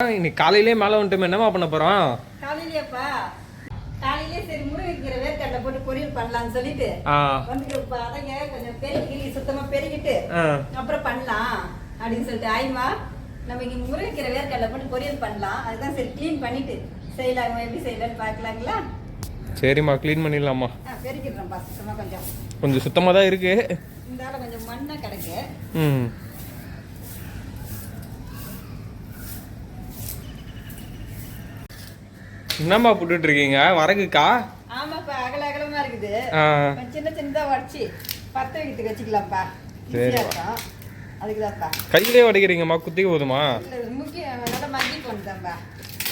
இன்னைக்கு காலையிலே மேலே வந்துட்டு என்னமா பண்ண போறோம்? காலையிலேப்பா காலையிலே சரி முருங்கைக்கீரை வேர்க்கடலை போட்டு பொரியல் பண்ணலாம்னு சொல்லிட்டு வந்துருப்பா. அதங்க கொஞ்சம் பெருக்கி சுத்தமா பெருக்கிட்டு அப்புறம் பண்ணலாம் அப்படின்னு சொல்லிட்டு ஆயிமா நம்ம இங்க முருங்கைக்கீரை வேர்க்கடலை போட்டு பொரியல் பண்ணலாம். அதுதான் சரி கிளீன் பண்ணிட்டு செய்யலாம். எப்படி செய்யலாம்னு பார்க்கலாங்களா? சரிம்மா, கிளீன் பண்ணிடலாமா? பெருக்கிடுறோம்ப்பா சுத்தமா. கொஞ்சம் சுத்தமாக தான் இருக்கு. இந்த ஆள கொஞ்சம் மண்ணா கிடக்கு. என்னம்மா போட்டுட்டு இருக்கீங்க? வரகுக்கா? ஆமாப்பா, அகலமா இருக்குது. சின்ன சின்னதா வச்சு பத்த வைக்கிறதுக்கு வச்சுக்கலாம்ப்பா. அதுக்குதான்ப்பா. கையிலே உடைக்கிறீங்கம்மா? குத்திக்கு போதுமா? முக்கியம் நல்லா மங்கி கொண்டுதான்ப்பா.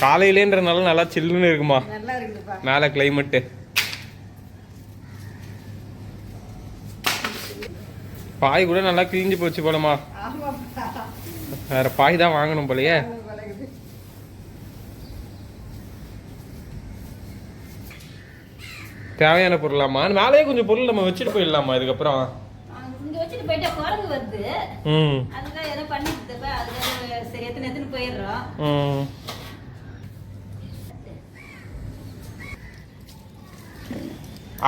காலையிலேன்றனால நல்லா சில்லுன்னு இருக்குமா? நல்லா இருக்குதுப்பா மேலே கிளைமேட்டு. பாய் கூட நல்லா கிழிஞ்சு போச்சு போலமா. வேற பாய் தான் வாங்கணும் போலயே. தேவையான பொருளாமா? மேலேயே கொஞ்சம் பொருள் நம்ம வச்சுட்டு போயிடலாமா? இதுக்கப்புறம் இங்க வச்சுட்டு போயிட்டா குரங்கு வருது. அதுதான் ஏதோ பண்ணிட்டு அதுக்காக சரி எத்தனை போயிடுறோம்.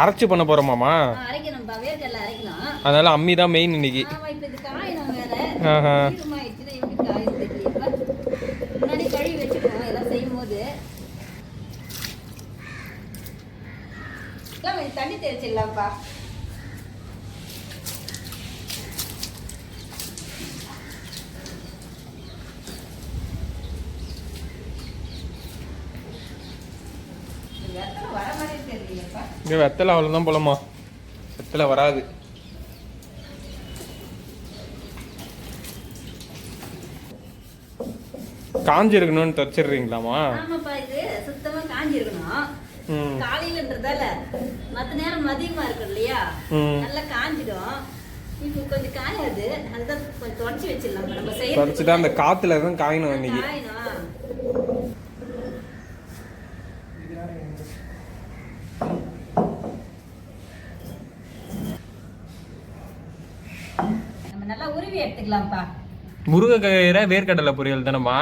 அரைச்சு பண்ண போறோமாமா? அரைக்கணும்பா, வேர்க்கடலை அரைக்கணும். அதனால அம்மி தான் மெயின் இன்னைக்கு. ஆமா, இப்ப இது காயணும் வேற. ஈரமாயிடுச்சுன்னா எப்படி காயுது தெரியல. முன்னாடி கழுவி வச்சுக்கணும் எல்லாம் செய்யும்போது. தண்ணி தெளிச்சிடலாம்ப்பா. இங்க வெத்தலை அவ்வளவுதான் போலமா, வெத்தலை வராது. காஞ்சி இருக்கணும்னு தச்சிடுறீங்களாமா? ஆமாப்பா, இது சுத்தமா காஞ்சி இருக்கணும். காலையிலன்றதால மத்த நேரம் மதியமா இருக்கு இல்லையா, நல்லா காஞ்சிடும். இப்போ கொஞ்சம் காயாது, அதுதான் கொஞ்சம் தொடச்சி வச்சிடலாம். நம்ம செய்ய தொடச்சிட்டா அந்த காத்துல தான் காயணும். இன்னைக்கு நம்ம நல்லா உருவி எடுத்துக்கலாம்ப்பா. முருங்கைக்கீரை வேர்க்கடலை பொரியல் தானேம்மா?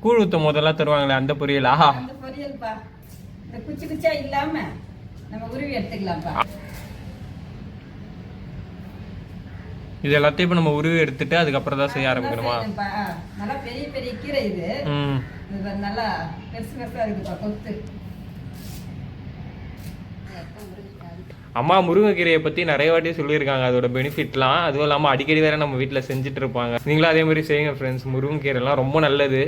கூழ் ஊத்த முதல்ல தருவாங்களே அந்த பொரியலா? அந்த பொரியல்ப்பா. இந்த குச்சி குச்சியா இல்லாம நம்ம உருவி எடுத்துக்கலாம்ப்பா. இது எல்லாத்தையும் இப்ப நம்ம உருவி எடுத்துட்டு அதுக்கப்புறம் தான் செய்ய ஆரம்பிக்கணுமா? நல்லா பெரிய பெரிய கீரை இது. இது நல்லா பெருசு பெருசா இருக்குப்பா கொத்து. அம்மா முருங்கைக்கீரையை பத்தி நிறைய வாட்டி சொல்லியிருக்காங்க, அதோட பெனிஃபிட்லாம். அதுவும் இல்லாமல் அடிக்கடி வேற நம்ம வீட்டில் செஞ்சுட்டு இருப்பாங்க. நீங்களும் அதே மாதிரி செய்யுங்க ஃப்ரெண்ட்ஸ். முருங்கைக்கீரைலாம் ரொம்ப நல்லது.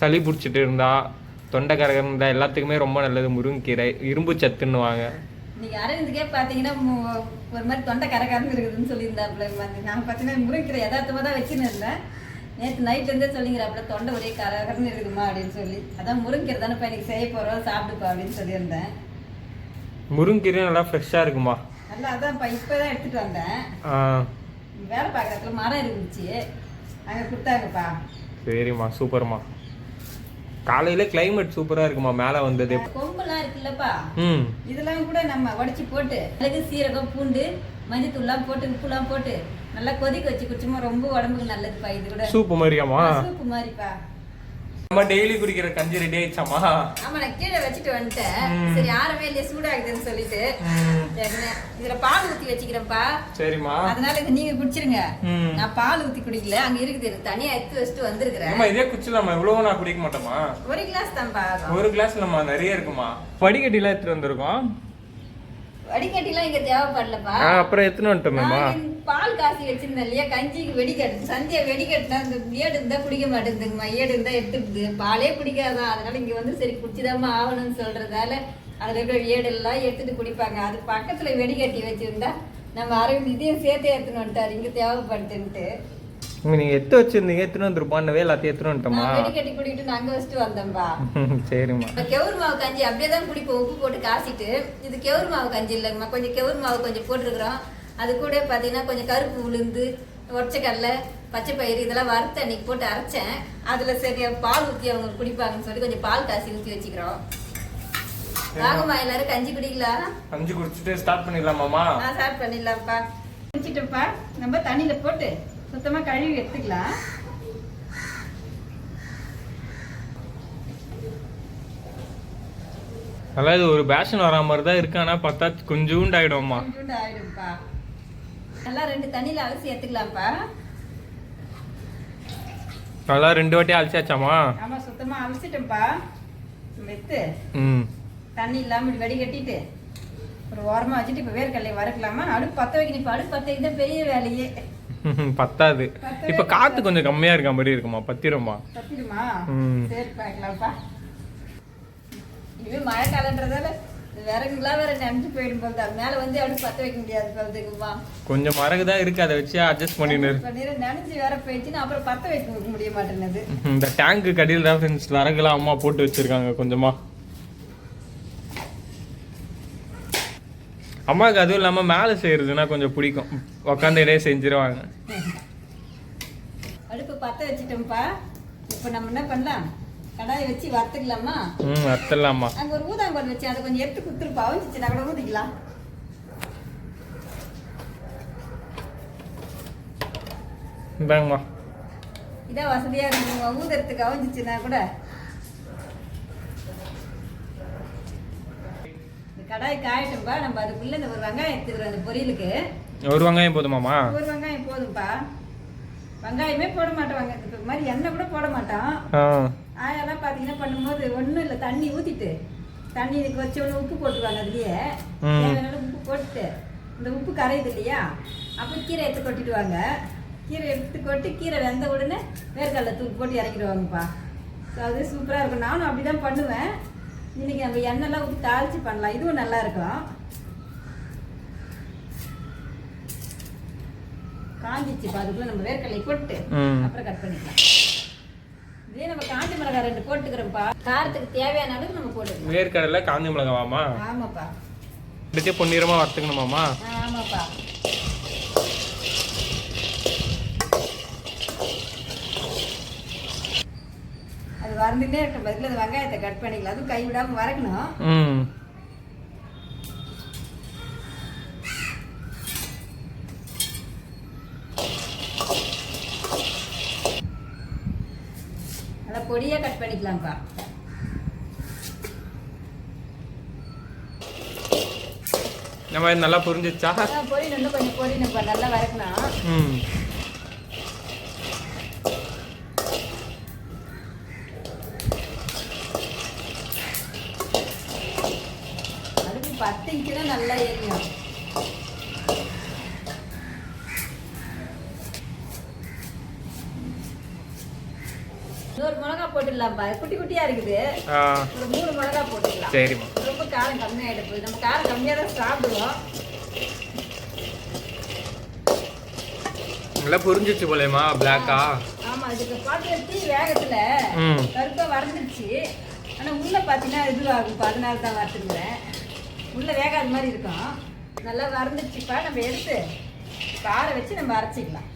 சளி பிடிச்சிட்டு இருந்தா, தொண்டை கரகரம் இருந்தா எல்லாத்துக்குமே ரொம்ப நல்லது முருங்கைக்கீரை. இரும்பு சத்துன்னுவாங்க. நீங்க அரவிந்துக்கே பாத்தீங்கன்னா ஒரு மாதிரி தொண்டை கரகரம் இருக்குதுன்னு சொல்லியிருந்தாப்புல. நான் பார்த்தீங்கன்னா முருங்கைக்கீரை யதார்த்தமா தான் வச்சுன்னு இருந்தேன். நேற்று நைட்ல இருந்தே சொல்லிங்கிறாப்புல தொண்டை ஒரே கரகரன்னு இருக்குமா அப்படின்னு சொல்லி. அதான் முருங்கைக்கீரை தானே இன்னைக்கு செய்ய போறோம், சாப்பிடுப்பா அப்படின்னு சொல்லியிருந்தேன். முருங்கீரை நல்லா ஃப்ரெஷ்ஷாக இருக்குமா? நல்லா அதான்ப்பா, இப்போதான் எடுத்துட்டு வந்தேன். வேலை பார்க்குறதுல மரம் இருந்துச்சு, அங்கே கொடுத்தாங்கப்பா. சரிம்மா, சூப்பர்மா. காலையில கிளைமேட் சூப்பரா இருக்குமா? மேலே வந்தது கொம்பெல்லாம் இருக்குல்லப்பா, இதெல்லாம் கூட நம்ம உடைச்சி போட்டு மிளகு சீரகம் பூண்டு மஞ்சத்தூள்லாம் போட்டு உப்புலாம் போட்டு நல்லா கொதிக்க வச்சு குடிச்சோமா ரொம்ப உடம்புக்கு நல்லதுப்பா. இது கூட சூப்பு மாதிரியாமா? சூப்பு மாதிரிப்பா. நம்ம டெய்லி குடிக்கிற கஞ்சி ரெடி ஆயிடுச்சாமா? ஆமா, நான் கீழே வச்சுட்டு வந்துட்டேன். சரி யாருமே இல்லையே சூடாகுதுன்னு சொல்லிட்டு இதுல பால் ஊத்தி வச்சுக்கிறேன்ப்பா. சரிம்மா, அதனால இது நீங்க குடிச்சிருங்க. நான் பால் ஊத்தி குடிக்கல, அங்க இருக்குது தனியா எடுத்து வச்சுட்டு வந்திருக்கிறேன். இதே குடிச்சலாமா? இவ்வளவு நான் குடிக்க மாட்டோமா? ஒரு கிளாஸ் தான்ப்பா. ஒரு கிளாஸ் இல்லம்மா, நிறைய இருக்குமா. வடிகட்டி எல்லாம் எடுத்துட்டு வந்திருக்கோம். வடிகட்டிலாம் இங்க தேவைப்படலப்பா. அப்புறம் எடுத்துன்னு வந்துட்டோமேமா. பால் காசி வச்சிருந்தேன் இல்லையா, கஞ்சிக்கு வெடிக்கட்டு சந்தியா வெடிக்கட்டுனா இந்த ஏடு இருந்தா குடிக்க மாட்டேங்குதுங்கம்மா. ஏடு இருந்தா எடுத்துக்குது, பாலே குடிக்காதான். அதனால இங்க வந்து சரி குடிச்சுதாம்மா ஆகணும்னு சொல்றதால அதுல இருக்கிற ஏடு எல்லாம் எடுத்துட்டு குடிப்பாங்க. அது பக்கத்துல வெடிக்கட்டி வச்சிருந்தா நம்ம அரவிந்த் இதையும் சேர்த்து எடுத்துன்னு வந்துட்டாரு இங்க தேவைப்படுதுன்ட்டு. நீங்க எடுத்து வச்சிருந்தீங்க, எடுத்துன்னு வந்துருப்பான்னவே எல்லாத்தையும் எடுத்துன்னு வந்துட்டோமா? வெடிக்கட்டி குடிக்கிட்டு நாங்க வச்சுட்டு வந்தோம்பா. சரிம்மா. கெவுரு மாவு கஞ்சி அப்படியே தான் குடிப்போம், உப்பு போட்டு காசிட்டு. இது கெவுரு மாவு கஞ்சி இல்லைங்கம்மா, கொஞ்சம் கெவுரு மாவு கொஞ்சம் போட்டிருக்கிறோம். அது கூட பார்த்தீங்கன்னா கொஞ்சம் கருப்பு உளுந்து, ஒற்றைக்கடலை, பச்சை பயிறு இதெல்லாம் வறுத்து அன்னைக்கு போட்டு அரைச்சேன். அதுல சரி பால் ஊற்றி அவங்க குடிப்பாங்கன்னு சொல்லி கொஞ்சம் பால் காசி ஊற்றி வச்சுக்கிறோம். வாங்கம்மா எல்லாரும் கஞ்சி குடிக்கலாம். கஞ்சி குடிச்சிட்டு ஸ்டார்ட் பண்ணிடலாமாமா? ஸ்டார்ட் பண்ணிடலாம்ப்பா. குடிச்சிட்டோம்ப்பா. நம்ம தண்ணியில போட்டு சுத்தமா கழுவி எடுத்துக்கலாம். அதாவது ஒரு பேஷன் வரா மாதிரி தான் இருக்கு, ஆனால் பார்த்தா கொஞ்சோண்டு ஆயிடும்மா. கொஞ்சோண்டு ஆயிடும்ப்பா. நல்லா 2 தண்ணியில் அலசி எடுத்துக்கலாம்ப்பா. நல்லா 2 வாட்டி அலசியாச்சாமா? ஆமாம், சுத்தமாக அலசிட்டோம்ப்பா. எடுத்து ம் தண்ணி இல்லாமல் இப்படி வடிகட்டிட்டு ஒரு ஓரமாக வச்சுட்டு இப்போ வேர்க்கடலையை வறுக்கலாமா? அடுப்பு பற்ற வைக்கணும். இப்போ அடுப்பு பற்ற வைக்க பெரிய வேலையே. பத்தாது. இப்போ காற்று கொஞ்சம் கம்மியாக இருக்க மாதிரி இருக்குமா? பத்திரமா? பத்திரமா? ம் சரி பார்க்கலாம்ப்பா. இதுவே மழை காலன்றதால விறகுலாம் வேற நினைச்சு போயிடும் போது அது மேலே வந்து அடுப்பு பற்ற வைக்க முடியாது போகுதுக்குமா. கொஞ்சம் மரகு தான் இருக்கு, அதை வச்சு அட்ஜஸ்ட் பண்ணிடு. நினைச்சு வேற போயிடுச்சுன்னா அப்புறம் பற்ற வைக்க முடிய மாட்டேங்குது. இந்த டேங்க்கு கடியில் தான் ஃப்ரெண்ட்ஸ் விறகுலாம் அம்மா போட்டு வச்சிருக்காங்க கொஞ்சமா. அம்மாவுக்கு அதுவும் இல்லாமல் மேலே செய்யறதுன்னா கொஞ்சம் பிடிக்கும், உக்காந்துட்டே செஞ்சிருவாங்க. அடுப்பு பற்ற வச்சுட்டோம்ப்பா. இப்போ நம்ம என்ன பண்ணலாம், கடாயை வச்சு வறுத்துக்கலாமா? வறுத்துடலாமா? அங்கே ஒரு ஊதாங்கோல் வச்சு அதை கொஞ்சம் எடுத்து குத்துருப்பா, அவிஞ்சிச்சுன்னா கூட ஊதிக்கலாம். இந்தாங்கம்மா. இதான் வசதியா இருக்குங்க, ஊதறதுக்கு அவிஞ்சிச்சுன்னா கூட. இந்த கடாய் காயட்டும்பா. நம்ம அதுக்குள்ள இந்த ஒரு வெங்காயம் எடுத்துக்கிறோம். இந்த பொரியலுக்கு ஒரு வெங்காயம் போதுமாமா? ஒரு வெங்காயம் போதும்பா. வெங்காயமே போட மாட்டோம், இந்த மாதிரி எண்ணெய் கூட போட மாட்டோம். ஆயெல்லாம் பார்த்தீங்கன்னா பண்ணும்போது ஒன்றும் இல்லை, தண்ணி ஊற்றிட்டு தண்ணி வச்ச உடனே உப்பு போட்டுருவாங்க. அதுலேயே தேவையான உப்பு போட்டுட்டு இந்த உப்பு கரையுது இல்லையா, அப்போ கீரை எடுத்து கொட்டிடுவாங்க. கீரை எடுத்து கொட்டி கீரை வெந்த உடனே வேர்க்கடலை தூள் போட்டு இறக்கிடுவாங்கப்பா. ஸோ அது சூப்பராக இருக்கும். நானும் அப்படி தான் பண்ணுவேன். இன்னைக்கு நம்ம எண்ணெய்லாம் ஊற்றி தாளிச்சு பண்ணலாம், இதுவும் நல்லா இருக்கும். காஞ்சிச்சுப்பா. அதுக்குள்ள நம்ம வேர்க்கடலை போட்டு அப்புறம் கட் பண்ணிக்கலாம். இதே நம்ம காஞ்சி மிளகாய் 2 போட்டுக்கிறோம்ப்பா. காரத்துக்கு தேவையான அளவுக்கு நம்ம போட்டுக்கலாம். வேர்க்கடலை காஞ்சி மிளகாவாமா? ஆமாப்பா. இதுக்கே பொன்னிறமா வறுத்துக்கணுமாமா? ஆமாப்பா. அது வறந்துட்டே இருக்க பதில் அந்த வெங்காயத்தை கட் பண்ணிக்கலாம். அதுவும் கை விடாம வறக்கணும். நல்லா பொடியா கட் பண்ணிக்கலாம்ப்பா. நம்ம நல்லா புரிஞ்சிச்சா? பொரியணும், இன்னும் கொஞ்சம் பொரியணும்ப்பா. நல்லா வறக்கணும். அடுப்பு 10 இன்ச்சுனா நல்லா எரியும். ஒரு மிளகா போட்டுடலாம்ப்பா. குட்டி குட்டியா இருக்குது, ஒரு 3 மிளகா போட்டுக்கலாம். சரிம்மா. ரொம்ப காரம் கம்மியாயிட போகுது. நம்ம காரம் கம்மியா தான் சாப்பிடுவோம். நல்லா புரிஞ்சிச்சு போலேமா பிளாக்கா? ஆமா, இதுக்கு பாத்திரத்தி வேகத்துல கருப்பா வறந்துருச்சு. ஆனா உள்ள பாத்தீங்கன்னா இதுவாகும், அதனால தான் வறுத்துக்கிறேன். உள்ள வேகாத மாதிரி இருக்கும். நல்லா வறந்துருச்சுப்பா. நம்ம எடுத்து கார வச்சு நம்ம அரைச்சிக்கலாம்.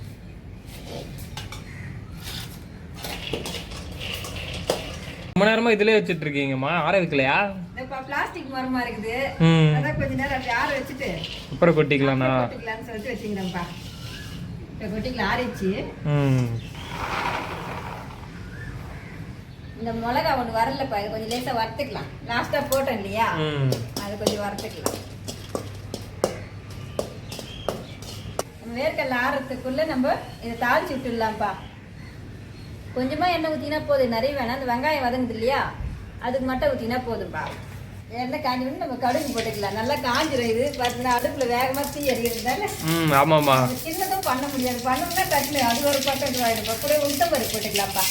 ரொம்ப நேரமா இதுலயே வச்சிட்டு இருக்கீங்கம்மா, ஆற வைக்கலையா? பிளாஸ்டிக் மரமா இருக்குது, அதான் கொஞ்ச நேரம் அப்படி ஆற வச்சுட்டு அப்புறம் கொட்டிக்கலாம்னா கொட்டிக்கலாம்னு சொல்லிட்டு வச்சுக்கிறேன்ப்பா. இப்போ கொட்டிக்கலாம், ஆறிச்சு. இந்த மிளகா ஒன்று வரலப்பா, இது கொஞ்சம் லேசாக வறுத்துக்கலாம். லாஸ்டா போட்டோம் இல்லையா, அது கொஞ்சம் வறுத்துக்கலாம். வேர்க்கடலை ஆறதுக்குள்ள நம்ம இதை தாளிச்சு விட்டுடலாம்ப்பா. கொஞ்சமா எண்ணெய் ஊற்றினா போதும், நிறைய வேணாம். அந்த வெங்காயம் வதங்குது இல்லையா, அதுக்கு மட்டும் ஊற்றினா போதும்பா. எண்ணெய் காஞ்சி விட்டு நம்ம கடுகு போட்டுக்கலாம். நல்லா காஞ்சிடும். இது பார்த்தீங்கன்னா அடுப்புல வேகமாக தீ எறிகிறதுனால சின்னதும் பண்ண முடியாது. பண்ணோம்னா கட்டில் அது ஒரு பக்கம் இதுவாகிடும்ப்பா. கூட உளுத்தம் பருப்பு போட்டுக்கலாம்ப்பா.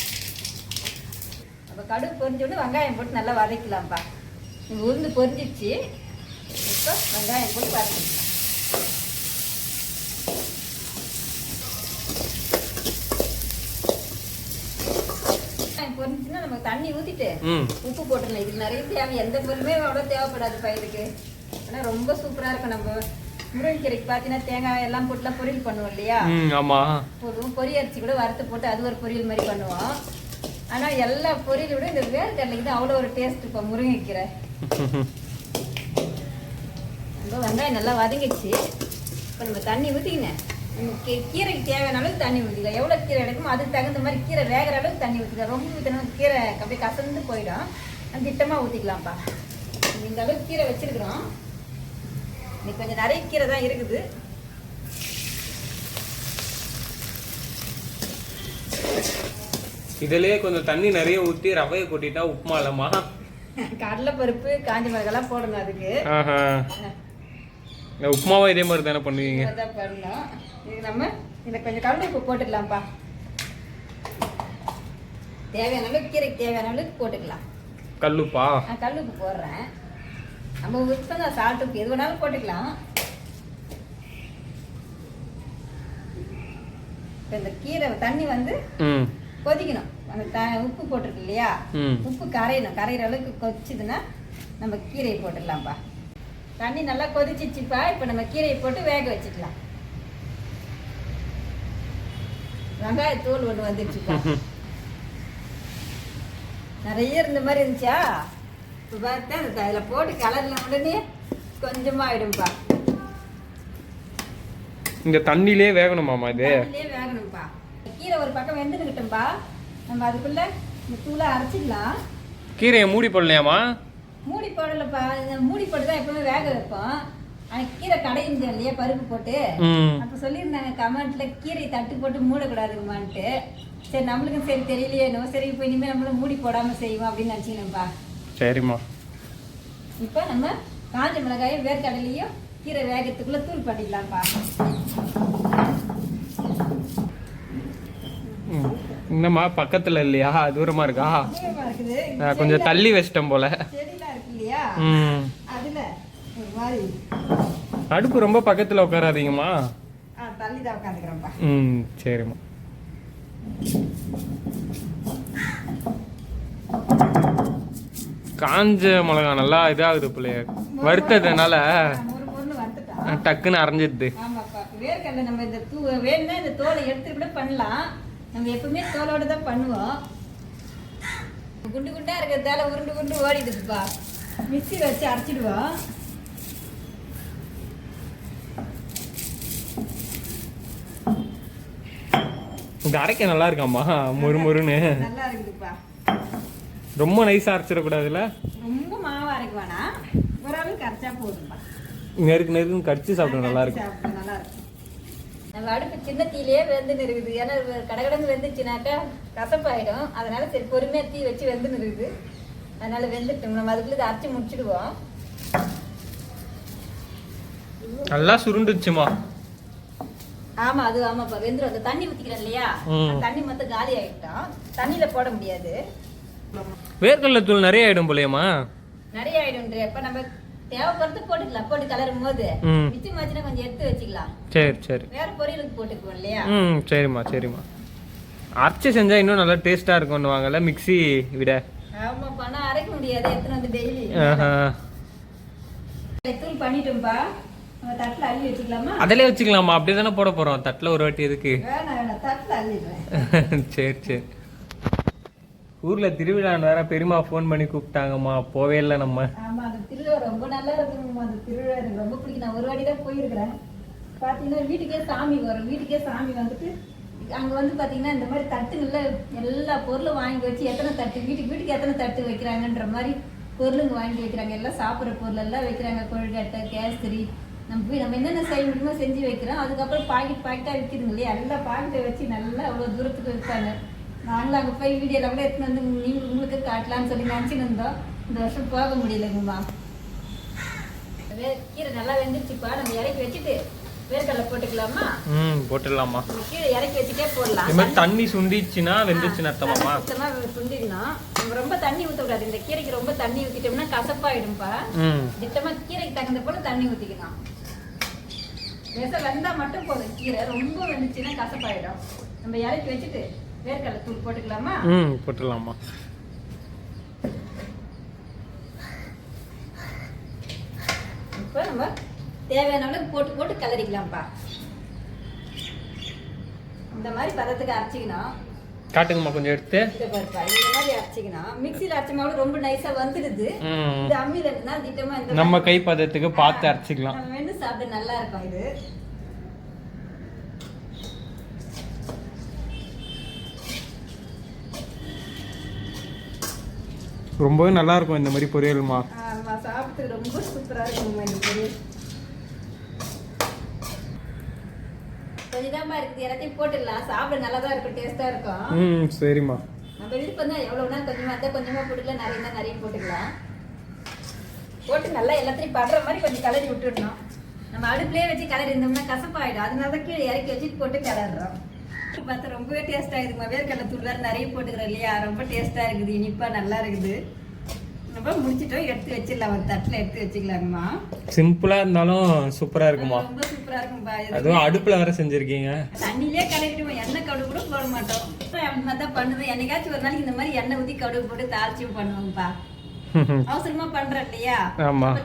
அப்போ கடுகு பொரிஞ்ச உடனே வெங்காயம் போட்டு நல்லா வதக்கலாம்ப்பா. உளுந்து பொரிஞ்சிடுச்சு. இப்போ வெங்காயம் போட்டு வதக்கிக்கலாம். பொரிஞ்சுன்னா நம்ம தண்ணி ஊத்திட்டு உப்பு போட்டுடலாம். இதுக்கு நிறைய தேவை, எந்த பொருளுமே அவ்வளோ தேவைப்படாது பயிருக்கு. ஆனால் ரொம்ப சூப்பரா இருக்கும். நம்ம முருங்கைக்கீரைக்கு பார்த்தீங்கன்னா தேங்காய் எல்லாம் போட்டுலாம் பொரியல் பண்ணுவோம் இல்லையா, போதும். பொரி அரிசி கூட வறுத்து போட்டு அது ஒரு பொரியல் மாதிரி பண்ணுவோம். ஆனால் எல்லா பொரியலை விட இந்த வேர்க்கடலைக்கு தான் அவ்வளோ ஒரு டேஸ்ட். இப்போ முருங்கைக்கீரை ரொம்ப வெங்காயம் நல்லா வதங்கிடுச்சு. இப்போ நம்ம தண்ணி ஊற்றிக்கினேன். கீரைக்கு தேவையான அளவுக்கு தண்ணி ஊற்றிக்கலாம். எவ்வளோ கீரை எடுக்குமோ அதுக்கு தகுந்த மாதிரி கீரை வேகிற அளவுக்கு தண்ணி ஊற்றிக்கலாம். ரொம்ப ஊற்றினா கீரை அப்படியே கசந்து போயிடும். அந்த திட்டமாக ஊற்றிக்கலாம்ப்பா. இந்த அளவுக்கு கீரை வச்சிருக்கிறோம். இன்னைக்கு கொஞ்சம் நிறைய கீரை தான் இருக்குது. இதுலயே கொஞ்சம் தண்ணி நிறைய ஊத்தி ரவையை கொட்டிட்டா உப்புமா இல்லம்மா? கடலை பருப்பு காஞ்ச மிளகாலாம் போடணும் அதுக்கு. உப்புமாவா இதே மாதிரி தானே பண்ணுவீங்க? அதான் பண்ணணும். இது நம்ம இதில் கொஞ்சம் கல் உப்பு போட்டுக்கலாம்ப்பா. தேவையான அளவுக்கு கீரைக்கு தேவையான அளவுக்கு போட்டுக்கலாம். கல்லுப்பா? கல் உப்பு போடுறேன். நம்ம உப்பு தான் சால்ட் உப்பு எது வேணாலும் போட்டுக்கலாம். இப்போ இந்த கீரை தண்ணி வந்து கொதிக்கணும். அந்த உப்பு போட்டிருக்கு இல்லையா, உப்பு கரையணும். கரையிற அளவுக்கு கொதிச்சுதுன்னா நம்ம கீரையை போட்டுடலாம்ப்பா. தண்ணி நல்லா கொதிச்சிச்சுப்பா. இப்போ நம்ம கீரையை போட்டு வேக வச்சுக்கலாம். வெங்காயத்தூள் ஒன்று வந்துடுச்சுப்பா. நிறைய இருந்த மாதிரி இருந்துச்சா, இப்போ பார்த்தா அதில் போட்டு கலர்ல உடனே கொஞ்சமாக ஆயிடும்பா. இந்த தண்ணிலே வேகணுமாமா? இது தண்ணிலே வேகணும்பா. கீரை ஒரு பக்கம் வெந்துக்கிட்டோம்பா. நம்ம அதுக்குள்ள இந்த தூளை அரைச்சிடலாம். கீரையை மூடி போடலையாமா? மூடி போடலப்பா. மூடி போட்டு தான் எப்பவுமே வேக வைப்போம். ஆனால் கீரை கடையும் இல்லையா பருப்பு போட்டு. அப்போ சொல்லியிருந்தாங்க கமெண்ட்ல கீரை தட்டு போட்டு மூடக்கூடாதுமான்ட்டு. சரி நம்மளுக்கும் சரி தெரியலையே என்னவோ, சரி இப்போ இனிமேல் நம்மளும் மூடி போடாமல் செய்வோம் அப்படின்னு நினச்சிக்கணும்ப்பா. சரிம்மா. இப்போ நம்ம காஞ்ச மிளகாயும் வேர்க்கடலையும் கீரை வேகத்துக்குள்ளே தூள் பண்ணிக்கலாம்ப்பா. என்னம்மா பக்கத்துல இல்லையா? தூரமா இருக்கா? இருக்குது. கொஞ்சம் தள்ளி வச்சிட்டோம் போல. செடிலாம் இருக்கு இல்லையா, அதுல ஒரு மாதிரி. அடுப்பு ரொம்ப பக்கத்துல உட்காராதீங்கம்மா. தள்ளி தான் உட்காந்துக்கிறோம்ப்பா. சரிம்மா. காஞ்ச மிளகா நல்லா இதாகுது பிள்ளைய வறுத்ததுனால டக்குன்னு அரைஞ்சிடுது. ஆமாப்பா. வேர்க்கடலை நம்ம இந்த வேணும்னா இந்த தோலை எடுத்துட்டு கூட பண்ணலாம். நம்ம எப்பவுமே தோலோட தான் பண்ணுவோம். குண்டு குண்டா இருக்கிறதால உருண்டு குண்டு ஓடிடுதுப்பா. மிக்சியில் வச்சு அரைச்சிடுவோம். இந்த அரைக்க நல்லா இருக்காம்மா, முறுமுறுன்னு நல்லா இருக்குதுப்பா. ரொம்ப நைஸா அரைச்சிடக்கூடாதுல்ல? ரொம்ப மாவு அரைக்க வேணாம், ஓரளவுக்கு அரைச்சா போதும்பா. நெருக்கு நெருக்குன்னு கடிச்சு சாப்பிட நல்லா இருக்கும். நல்லா இருக்கும். நம்ம அடுப்பு சின்ன தீயிலே வெந்துன்னு இருக்குது. ஏன்னா கடகடன்னு வெந்துச்சுனாக்கா கசப்பாயிடும். அதனால சரி பொறுமையாக தீ வச்சு வெந்துன்னு இருக்குது. அதனால வெந்துட்டோம். நம்ம அதுக்குள்ள அரைச்சி முடிச்சிடுவோம். நல்லா சுருண்டுச்சுமா. ஆமா அது ஆமாப்பா வெந்துடும். அந்த தண்ணி ஊற்றிக்கிறேன் இல்லையா, தண்ணி மொத்தம் காலி ஆகிட்டோம். தண்ணியில போட முடியாது. வேர்க்கடலை தூள் நிறைய ஆயிடும் போலையம்மா? நிறைய ஆயிடும். அப்ப நம்ம தேவைப்படுறது போட்டுக்கலாம். போட்டு கலரும் போது மிச்சமாச்சுன்னா கொஞ்சம் எடுத்து வச்சுக்கலாம். சரி சரி. வேற பொரியலுக்கு போட்டுக்குவோம் இல்லையா? சரிம்மா சரிம்மா. அரைச்சி செஞ்சா இன்னும் நல்லா டேஸ்டா இருக்கும்னு வாங்கல மிக்ஸி விட. ஆமாப்பா, நான் அரைக்க முடியாது. எத்தனை வந்து டெய்லி தூள் பண்ணிட்டோம்பா. நம்ம தட்டில் அள்ளி வச்சுக்கலாமா? அதிலே வச்சுக்கலாமா? அப்படியே தானே போட போறோம். தட்டில் ஒரு வாட்டி எதுக்கு? வேணாம் வேணாம், தட்டில் அள்ளிடுறேன். சரி சரி. ஊர்ல திருவிழான்னு வேற பெரியமா ஃபோன் பண்ணி கூப்பிட்டாங்கம்மா, போவே இல்லை நம்ம. ஆமா, அந்த திருவிழா ரொம்ப நல்லா இருக்குங்கம்மா. அந்த திருவிழா எனக்கு ரொம்ப பிடிக்கும். நான் ஒரு வாட்டி தான் போயிருக்கிறேன். பாத்தீங்கன்னா வீட்டுக்கே சாமி வரும். வீட்டுக்கே சாமி வந்துட்டு அங்க வந்து பாத்தீங்கன்னா இந்த மாதிரி தட்டுங்கள்ல எல்லா பொருளும் வாங்கி வச்சு எத்தனை தட்டு வீட்டுக்கு எத்தனை தட்டு வைக்கிறாங்கன்ற மாதிரி பொருளுங்க வாங்கி வைக்கிறாங்க. எல்லாம் சாப்பிட்ற பொருள் எல்லாம் வைக்கிறாங்க. கொழுக்கட்டை, கேசரி, நம்ம என்னென்ன செய்ய முடியுமோ செஞ்சு வைக்கிறோம். அதுக்கப்புறம் பாக்கெட்டாக விற்கிதுங்க இல்லையா, எல்லா பாக்கெட்டை வச்சு நல்லா அவ்வளோ தூரத்துக்கு வைப்பாங்க. நாங்களும் அங்கே போய் வீடியோவில் கூட எடுத்துன்னு வந்து உங்களுக்கு காட்டலான்னு சொல்லி நினச்சின்னு இருந்தோம். இந்த வருஷம் போக முடியலைங்கம்மா. கீரை நல்லா வெந்துருச்சுப்பா. நம்ம இறக்கி வச்சுட்டு வேர்க்கடலை போட்டுக்கலாமா? போட்டுடலாமா. கீரை இறக்கி வச்சுட்டே போடலாம். இந்த மாதிரி தண்ணி சுண்டிச்சுன்னா வெந்துச்சுன்னு அர்த்தமாமா? சுத்தமாக சுண்டிடணும். நம்ம ரொம்ப தண்ணி ஊற்றக்கூடாது. இந்த கீரைக்கு ரொம்ப தண்ணி ஊற்றிட்டோம்னா கசப்பாயிடும்பா. திட்டமாக கீரைக்கு தகுந்த போல தண்ணி ஊற்றிக்கணும். விஷம் வெந்தால் மட்டும் போதும். கீரை ரொம்ப வெந்துச்சுன்னா கசப்பாயிடும். நம்ம இறக்கி வச்சுட்டு வேர்க்கடலை தூள் போட்டுக்கலாமா? போட்டுடலாமா. இப்போ நம்ம தேவையான அளவுக்கு போட்டு கலரிக்கலாம்ப்பா. இந்த மாதிரி பதத்துக்கு அரைச்சிக்கணும். காட்டுங்கம்மா கொஞ்சம் எடுத்து. இந்த மாதிரி அரைச்சிக்கணும். மிக்சியில் அரைச்சோம்னா ரொம்ப நைஸா வந்துடுது. இது அம்மியில இருந்தா திட்டமா இந்த நம்ம கை பதத்துக்கு பார்த்து அரைச்சிக்கலாம். நம்ம வந்து சாப்பிட நல்லா இருக்கும். இது ரொம்பவே நல்லா இருக்கும் இந்த மாதிரி பொரியல்மா. ஆமா சாப்பிட்டு ரொம்ப சூப்பரா இருக்குங்கம்மா இந்த பொரியல். கொஞ்சம் தான் இருக்குது, எல்லாத்தையும் போட்டுடலாம். சாப்பிட நல்லா தான் இருக்கும், டேஸ்டா இருக்கும். சரிம்மா. நம்ம விருப்பம் தான், எவ்வளவுனா கொஞ்சமா இருந்தா கொஞ்சமா போட்டுக்கலாம், நிறைய நிறைய போட்டுக்கலாம். போட்டு நல்லா எல்லாத்தையும் படுற மாதிரி கொஞ்சம் கலரி விட்டுடணும். நம்ம அடுப்புலயே வச்சு கலரி இருந்தோம்னா கசப்பாயிடும், அதனால தான் கீழே இறக்கி வச்சுட்டு போட்டு கிளறோம். பார்த்தா ரொம்பவே டேஸ்டா இருக்குமா. வேர்க்கடலை தூள் வேறு நிறைய போட்டுக்கிறோம் இல்லையா, ரொம்ப டேஸ்டா இருக்குது, இனிப்பா நல்லா இருக்குது. நம்ம முடிச்சிட்டோம், எடுத்து வச்சிடலாம், ஒரு தட்டில் எடுத்து வச்சுக்கலாங்கம்மா. சிம்பிளா இருந்தாலும் சூப்பரா இருக்குமா. ரொம்ப சூப்பரா இருக்கும்பா. அதுவும் அடுப்புல வேற செஞ்சிருக்கீங்க. தண்ணியிலே கலக்கிடுவோம், எண்ணெய் கடுகு கூட போட மாட்டோம். அந்த மாதிரி தான் பண்ணுவேன். என்னைக்காச்சும் ஒரு நாளைக்கு இந்த மாதிரி எண்ணெய் ஊற்றி கடுகு போட்டு தாளிச்சும் பண்ணுவோம்ப்பா. அவசரமா பண்றோம் இல்லையா,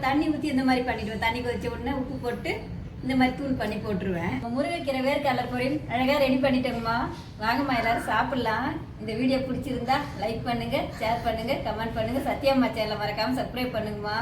தண்ணி ஊற்றி இந்த மாதிரி பண்ணிடுவேன். தண்ணி கொதிச்ச உடனே உப்பு போட்டு இந்த மாதிரி தூள் பண்ணி போட்டுருவேன். முருங்கைக்கீரை வேர்க்கடலை பொரியல் அழகா ரெடி பண்ணிட்டோங்கம்மா. வாங்கம்மா எல்லாரும் சாப்பிடலாம். இந்த வீடியோ பிடிச்சிருந்தா லைக் பண்ணுங்க, ஷேர் பண்ணுங்க, கமெண்ட் பண்ணுங்க. சத்யாம்மா சேனலை மறக்காம சப்ஸ்கிரைப் பண்ணுங்கம்மா.